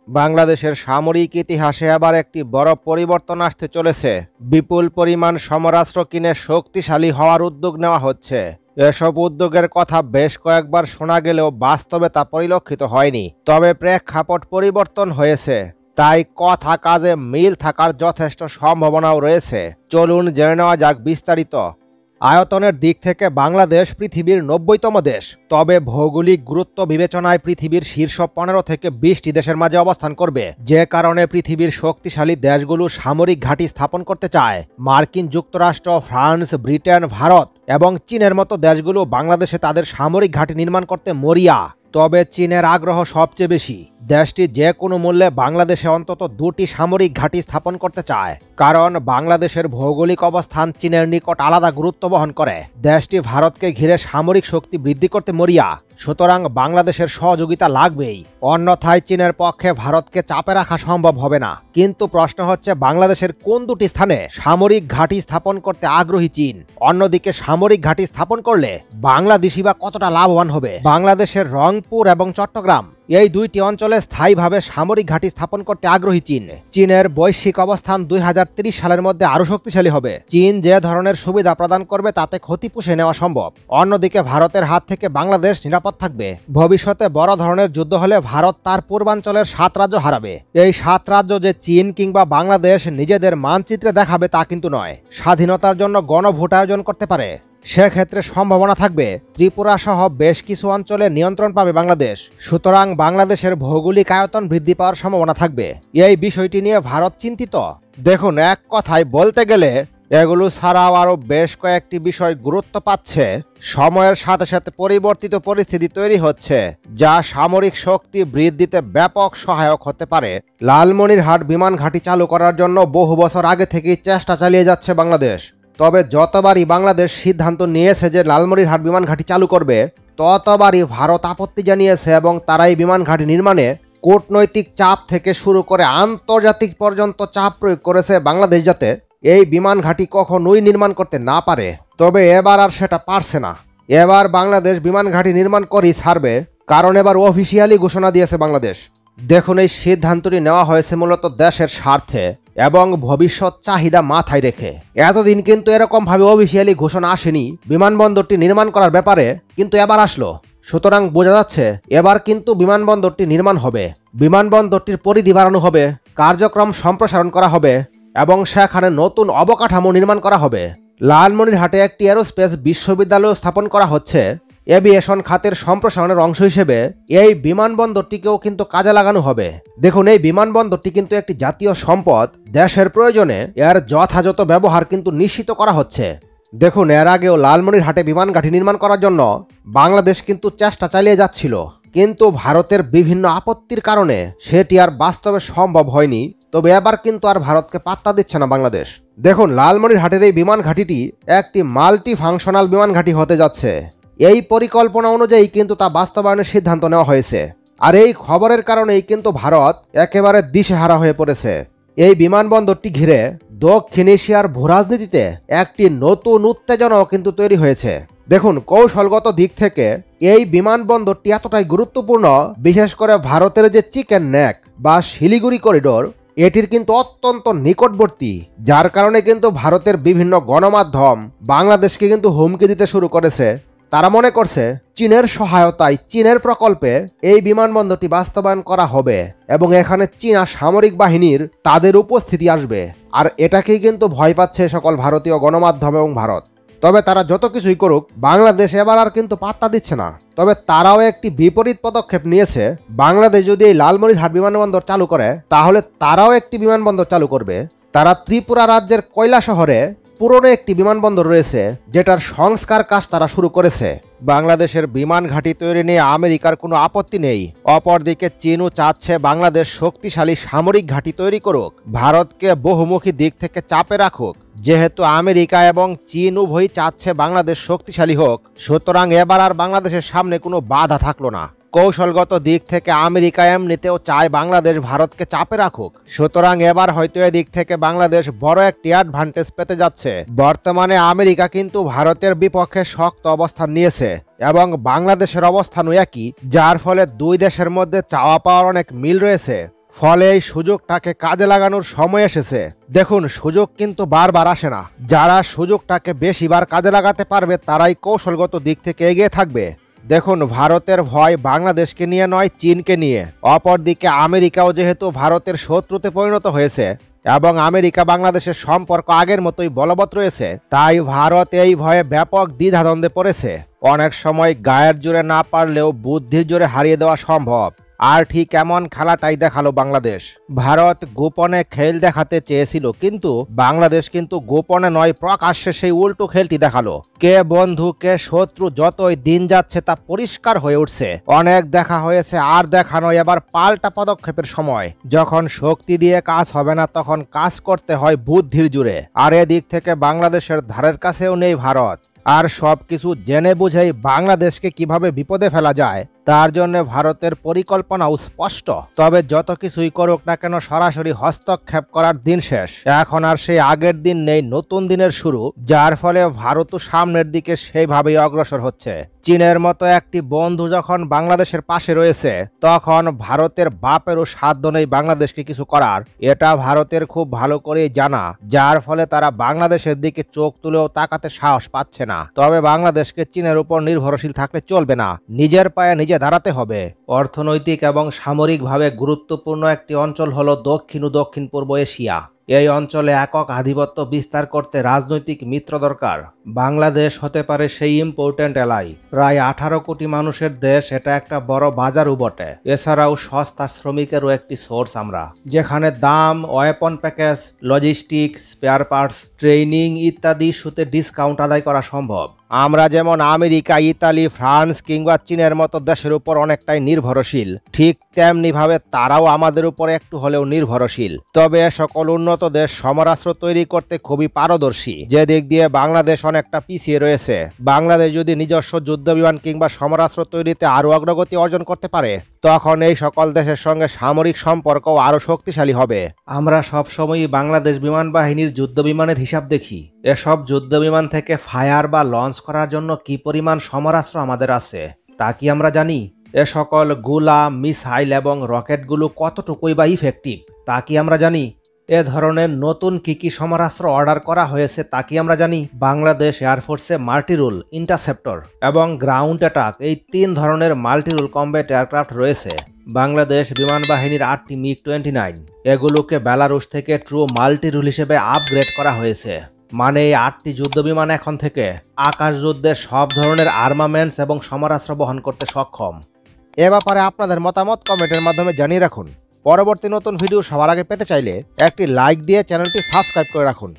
বাংলাদেশের সামরিক ইতিহাসে আবার একটি বড় পরিবর্তন আসতে চলেছে। বিপুল পরিমাণ সমরাস্ত্র কিনে শক্তিশালী হওয়ার উদ্যোগ নেওয়া হচ্ছে। এসব উদ্যোগের কথা বেশ কয়েকবার শোনা গেলেও বাস্তবে তা পরিলক্ষিত হয়নি। তবে প্রেক্ষাপট পরিবর্তন হয়েছে, তাই কথা কাজে মিল থাকার যথেষ্ট সম্ভাবনাও রয়েছে। চলুন জেনে নেওয়া যাক বিস্তারিত। আয়তনের দিক থেকে বাংলাদেশ পৃথিবীর ৯০তম দেশ। তবে ভৌগোলিক গুরুত্ব বিবেচনায় পৃথিবীর শীর্ষ ১৫ থেকে ২০টি দেশের মাঝে অবস্থান করবে, যে কারণে পৃথিবীর শক্তিশালী দেশগুলো সামরিক ঘাঁটি স্থাপন করতে চায়। মার্কিন যুক্তরাষ্ট্র, ফ্রান্স, ব্রিটেন, ভারত এবং চীনের মতো দেশগুলো বাংলাদেশে তাদের সামরিক ঘাঁটি নির্মাণ করতে মরিয়া। তবে চীনের আগ্রহ সবচেয়ে বেশি। দেশটি যে কোনো মূল্যে বাংলাদেশে অন্তত ২টি সামরিক ঘাঁটি স্থাপন করতে চায়, কারণ বাংলাদেশের ভৌগোলিক অবস্থান চীনের নিকট আলাদা গুরুত্ব বহন করে। দেশটি ভারতকে ঘিরে সামরিক শক্তি বৃদ্ধি করতে মরিয়া, সুতরাং বাংলাদেশের সহযোগিতা লাগবেই। অন্যথায় চীনের পক্ষে ভারতকে চাপে রাখা সম্ভব হবে না। কিন্তু প্রশ্ন হচ্ছে, বাংলাদেশের কোন দুটি স্থানে সামরিক ঘাঁটি স্থাপন করতে আগ্রহী চীন? অন্যদিকে সামরিক ঘাঁটি স্থাপন করলে বাংলাদেশি বা কতটা লাভবান হবে? বাংলাদেশের রংপুর এবং চট্টগ্রাম এই দুইটি অঞ্চলে স্থায়ীভাবে সামরিক ঘাঁটি স্থাপন করতে আগ্রহী চীন। চীনের বৈশ্বিক অবস্থান ২০৩০ সালের মধ্যে আরও শক্তিশালী হবে। চীন যে ধরনের সুবিধা প্রদান করবে তাতে ক্ষতি পুষে নেওয়া সম্ভব। অন্যদিকে ভারতের হাত থেকে বাংলাদেশ নিরাপদ থাকবে। ভবিষ্যতে বড় ধরনের যুদ্ধ হলে ভারত তার পূর্বাঞ্চলের ৭ রাজ্য হারাবে। এই ৭ রাজ্য যে চীন কিংবা বাংলাদেশ নিজেদের মানচিত্রে দেখাবে তা কিন্তু নয়। স্বাধীনতার জন্য গণভোট আয়োজন করতে পারে। সেক্ষেত্রে সম্ভাবনা থাকবে ত্রিপুরা সহ বেশ কিছু অঞ্চলে নিয়ন্ত্রণ পাবে বাংলাদেশ। সুতরাং বাংলাদেশের ভৌগোলিক আয়তন বৃদ্ধি পাওয়ার সম্ভাবনা থাকবে। এই বিষয়টি নিয়ে ভারত চিন্তিত। দেখুন, এক কথায় বলতে গেলে এগুলো ছাড়াও আরও বেশ কয়েকটি বিষয় গুরুত্ব পাচ্ছে। সময়ের সাথে সাথে পরিবর্তিত পরিস্থিতি তৈরি হচ্ছে, যা সামরিক শক্তি বৃদ্ধিতে ব্যাপক সহায়ক হতে পারে। লালমনিরহাট বিমান ঘাঁটি চালু করার জন্য বহু বছর আগে থেকেই চেষ্টা চালিয়ে যাচ্ছে বাংলাদেশ। তবে যতবারই বাংলাদেশ সিদ্ধান্ত নিয়েছে যে লালমনিরহাট বিমান ঘাঁটি চালু করবে, ততবারই ভারত আপত্তি জানিয়েছে এবং তারা এই বিমান ঘাঁটি নির্মাণে কূটনৈতিক চাপ থেকে শুরু করে আন্তর্জাতিক পর্যন্ত চাপ প্রয়োগ করেছে বাংলাদেশ যাতে এই বিমান ঘাঁটি কখনোই নির্মাণ করতে না পারে। তবে এবার আর সেটা পারছে না। এবার বাংলাদেশ বিমান ঘাঁটি নির্মাণ করেই ছাড়বে, কারণ এবার অফিসিয়ালি ঘোষণা দিয়েছে বাংলাদেশ। দেখুন, এই সিদ্ধান্তটি নেওয়া হয়েছে মূলত দেশের স্বার্থে এবং ভবিষ্যৎ চাহিদা মাথায় রেখে। এতদিন কিন্তু এরকমভাবে অফিসিয়ালি ঘোষণা আসেনি বিমানবন্দরটি নির্মাণ করার ব্যাপারে, কিন্তু এবার আসলো। সুতরাং বোঝা যাচ্ছে এবার কিন্তু বিমানবন্দরটি নির্মাণ হবে। বিমানবন্দরটির পরিধি বাড়ানো হবে, কার্যক্রম সম্প্রসারণ করা হবে এবং সেখানে নতুন অবকাঠামো নির্মাণ করা হবে। লালমনিরহাটে একটি এরোস্পেস বিশ্ববিদ্যালয় স্থাপন করা হচ্ছে। এভিয়েশন খাতের সম্প্রসারণের অংশ হিসেবে এই বিমানবন্দরটিকেও কিন্তু কাজে লাগানো হবে। দেখুন, এই বিমানবন্দরটি কিন্তু একটি জাতীয় সম্পদ। দেশের প্রয়োজনে এর যথাযথ ব্যবহার কিন্তু নিশ্চিত করা হচ্ছে। দেখুন, এর আগেও লালমনিরহাটে বিমান ঘাঁটি নির্মাণ করার জন্য বাংলাদেশ কিন্তু চেষ্টা চালিয়ে যাচ্ছিল, কিন্তু ভারতের বিভিন্ন আপত্তির কারণে সেটি আর বাস্তবে সম্ভব হয়নি। তবে এবার কিন্তু আর ভারতকে পাত্তা দিচ্ছে না বাংলাদেশ। দেখুন, লালমনিরহাটের এই বিমান ঘাঁটিটি একটি মাল্টি ফাংশনাল বিমান ঘাঁটি হতে যাচ্ছে। এই পরিকল্পনা অনুযায়ী কিন্তু তা বাস্তবায়নের সিদ্ধান্ত নেওয়া হয়েছে। আর এই খবরের কারণেই কিন্তু ভারত একেবারে দিশেহারা হয়ে পড়েছে। এই বিমানবন্দরটি ঘিরে দক্ষিণ এশিয়ার ভূরাজনীতিতে একটি নতুন উত্তেজনাও কিন্তু তৈরি হয়েছে। দেখুন, কৌশলগত দিক থেকে এই বিমানবন্দরটি এতটাই গুরুত্বপূর্ণ, বিশেষ করে ভারতের যে চিকেন নেক বা শিলিগুড়ি করিডোর, এটির কিন্তু অত্যন্ত নিকটবর্তী, যার কারণে কিন্তু ভারতের বিভিন্ন গণমাধ্যম বাংলাদেশকে কিন্তু হুমকি দিতে শুরু করেছে। তারা মনে করছে চীনের সহায়তায়, চীনের প্রকল্পে এই বিমানবন্দরটি বাস্তবায়ন করা হবে এবং এখানে চীনা সামরিক বাহিনীর তাদের উপস্থিতি আসবে। আর এটাকেই কিন্তু ভয় পাচ্ছে সকল ভারতীয় গণমাধ্যম এবং ভারত। তবে তারা যত কিছুই করুক, বাংলাদেশ এবার আর কিন্তু পাত্তা দিচ্ছে না। তবে তারাও একটি বিপরীত পদক্ষেপ নিয়েছে। বাংলাদেশ যদি এই লালমনিরহাট বিমানবন্দর চালু করে, তাহলে তারাও একটি বিমানবন্দর চালু করবে। তারা ত্রিপুরা রাজ্যের কৈলা শহরে পুরনো একটি বিমানবন্দর রয়েছে, যেটার সংস্কার কাজ তারা শুরু করেছে। বাংলাদেশের বিমান ঘাঁটি তৈরি নিয়ে আমেরিকার কোনো আপত্তি নেই। অপরদিকে চীনও চাচ্ছে বাংলাদেশ শক্তিশালী সামরিক ঘাঁটি তৈরি করুক, ভারতকে বহুমুখী দিক থেকে চাপে রাখুক। যেহেতু আমেরিকা এবং চীন উভয়ই চাচ্ছে বাংলাদেশ শক্তিশালী হোক, সুতরাং এবার আর বাংলাদেশের সামনে কোনো বাধা থাকলো না। কৌশলগত দিক থেকে আমেরিকা এমনিতেও চায় বাংলাদেশ ভারতকে চাপে রাখুক। সুতরাং এবার হয়তো এদিক থেকে বাংলাদেশ বড় একটি অ্যাডভান্টেজ পেতে যাচ্ছে। বর্তমানে আমেরিকা কিন্তু ভারতের বিপক্ষে শক্ত অবস্থান নিয়েছে এবং বাংলাদেশের অবস্থানও একই, যার ফলে দুই দেশের মধ্যে চাওয়া পাওয়ার অনেক মিল রয়েছে। ফলে এই সুযোগটাকে কাজে লাগানোর সময় এসেছে। দেখুন, সুযোগ কিন্তু বারবার আসে না। যারা সুযোগটাকে বেশিবার কাজে লাগাতে পারবে তারাই কৌশলগত দিক থেকে এগিয়ে থাকবে। দেখুন, ভারতের ভয় বাংলাদেশকে নিয়ে নয়, চীনকে নিয়ে। অপরদিকে আমেরিকাও যেহেতু ভারতের শত্রুতে পরিণত হয়েছে এবং আমেরিকা বাংলাদেশের সম্পর্ক আগের মতোই বলবৎ রয়েছে, তাই ভারত এই ভয়ে ব্যাপক দ্বিধাদ্বন্দ্বে পড়েছে। অনেক সময় গায়ের জোরে না পারলেও বুদ্ধির জোরে হারিয়ে দেওয়া সম্ভব। আর ঠিক এমন খেলাটাই দেখালো বাংলাদেশ। ভারত গোপনে খেল দেখাতে চেয়েছিল, কিন্তু বাংলাদেশ কিন্তু গোপনে নয়, প্রকাশ্যে সেই উল্টো খেলটি দেখালো। কে বন্ধু কে শত্রু যতই দিন যাচ্ছে তা পরিষ্কার হয়ে উঠছে। অনেক দেখা হয়েছে, আর দেখানো এবার পাল্টা পদক্ষেপের সময়। যখন শক্তি দিয়ে কাজ হবে না তখন কাজ করতে হয় বুদ্ধির জোরে। আর এদিক থেকে বাংলাদেশের ধারের কাছেও নেই ভারত। আর সবকিছু জেনে বুঝেই বাংলাদেশকে কিভাবে বিপদে ফেলা যায় তার জন্য ভারতের পরিকল্পনাও স্পষ্ট। তবে যত কিছুই করুক না কেন, সরাসরি হস্তক্ষেপ করার দিন শেষ। এখন আর সেই আগের দিন নেই, নতুন দিনের শুরু, যার ফলে ভারতও সামনের দিকে সেইভাবেই অগ্রসর হচ্ছে। চীনের মতো একটি বন্ধু যখন বাংলাদেশের পাশে রয়েছে তখন ভারতের বাপেরও সাধ্য নেই বাংলাদেশকে কিছু করার। এটা ভারতের খুব ভালো করেই জানা, যার ফলে তারা বাংলাদেশের দিকে চোখ তুলেও তাকাতে সাহস পাচ্ছে না। তবে বাংলাদেশকে চীনের উপর নির্ভরশীল থাকলে চলবে না, নিজের পায়ে নিজে দাঁড়াতে হবে। অর্থনৈতিক এবং সামরিকভাবে গুরুত্বপূর্ণ একটি অঞ্চল হলো দক্ষিণ ও দক্ষিণ পূর্ব এশিয়া। এই অঞ্চলে একক আধিপত্য বিস্তার করতে রাজনৈতিক মিত্র দরকার। বাংলাদেশ হতে পারে সেই ইম্পর্টেন্ট এলাই। প্রায় 18 কোটি মানুষের দেশ, এটা একটা বড় বাজারও বটে। এছাড়াও সস্তা শ্রমিকেরও একটি সোর্স আমরা, যেখানে দাম, weapon package, logistic, spare parts, training ইত্যাদি ইস্যুতে ডিসকাউন্ট আদায় করা সম্ভব। আমরা যেমন আমেরিকা, ইতালি, ফ্রান্স কিংবা চীনের মতো দেশের উপর অনেকটাই নির্ভরশীল, ঠিক তেমনি ভাবে তারাও আমাদের উপর একটু হলেও নির্ভরশীল। তবে সকল উন্নত দেশ সমরাস্ত্র তৈরি করতে খুবই পারদর্শী, যে দিক দিয়ে বাংলাদেশ অনেকটা পিছিয়ে রয়েছে। বাংলাদেশ যদি নিজস্ব যুদ্ধবিমান কিংবা সমরাস্ত্র তৈরিতে আরও অগ্রগতি অর্জন করতে পারে তখন এই সকল দেশের সঙ্গে সামরিক সম্পর্কও আরও শক্তিশালী হবে। আমরা সবসময়ই বাংলাদেশ বিমান বাহিনীর যুদ্ধবিমানের হিসাব দেখি। এসব যুদ্ধবিমান থেকে ফায়ার বা লঞ্চ করার জন্য কি পরিমাণ সমরাস্ত্র আমাদের আছে তা কি আমরা জানি? এ সকল গোলা, মিসাইল এবং রকেটগুলো কতটুকুই বা ইফেক্টিভ তা কি আমরা জানি? এ ধরনের নতুন কি সমরাস্ত্র অর্ডার করা হয়েছে তা কি আমরা জানি? বাংলাদেশ এয়ারফোর্সে মাল্টিরুল, ইন্টারসেপ্টর এবং গ্রাউন্ড অ্যাটাক, এই 3 ধরনের মাল্টিরুল কমব্যাট এয়ারক্রাফট রয়েছে। বাংলাদেশ বিমান বাহিনীর 8টি MiG-29, এগুলোকে বেলারুশ থেকে ট্রু মাল্টিরুল হিসেবে আপগ্রেড করা হয়েছে। মানে এই 8টি যুদ্ধবিমান এখন থেকে আকাশ যুদ্ধে সব ধরনের আর্মামেন্টস এবং সমরাস্ত্র বহন করতে সক্ষম। এ ব্যাপারে আপনাদের মতামত কমেন্টের মাধ্যমে জানিয়ে রাখুন। পরবর্তী নতুন ভিডিও সবার আগে পেতে চাইলে একটি লাইক দিয়ে চ্যানেলটি সাবস্ক্রাইব করে রাখুন।